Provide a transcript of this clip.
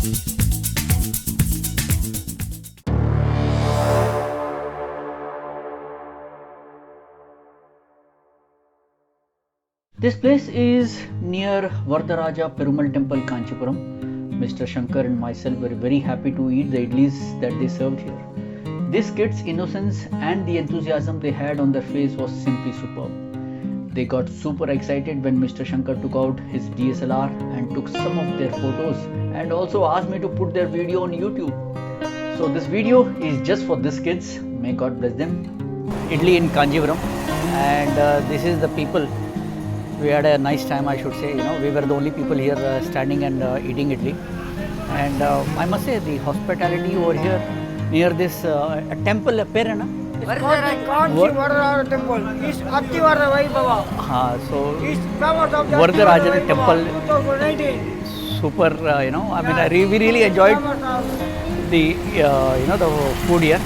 This place is near Varadharaja Perumal Temple Kanchipuram. Mr. Shankar and myself were very happy to eat the idlis that they served here. These kids' innocence and the enthusiasm they had on their face was simply superb. They got super excited when Mr. Shankar took out his DSLR and took some of their photos and also asked me to put their video on YouTube. So this video is just for these kids. May God bless them. Idli in Kanchipuram, and this is the people. We had a nice time, I should say. We were the only people here standing and eating idli. And I must say, the hospitality over here near this temple, Varadharaja Temple is Attivara Vaibhava. So Varadharaja Temple, 2019. super. I mean, we really enjoyed the the food here.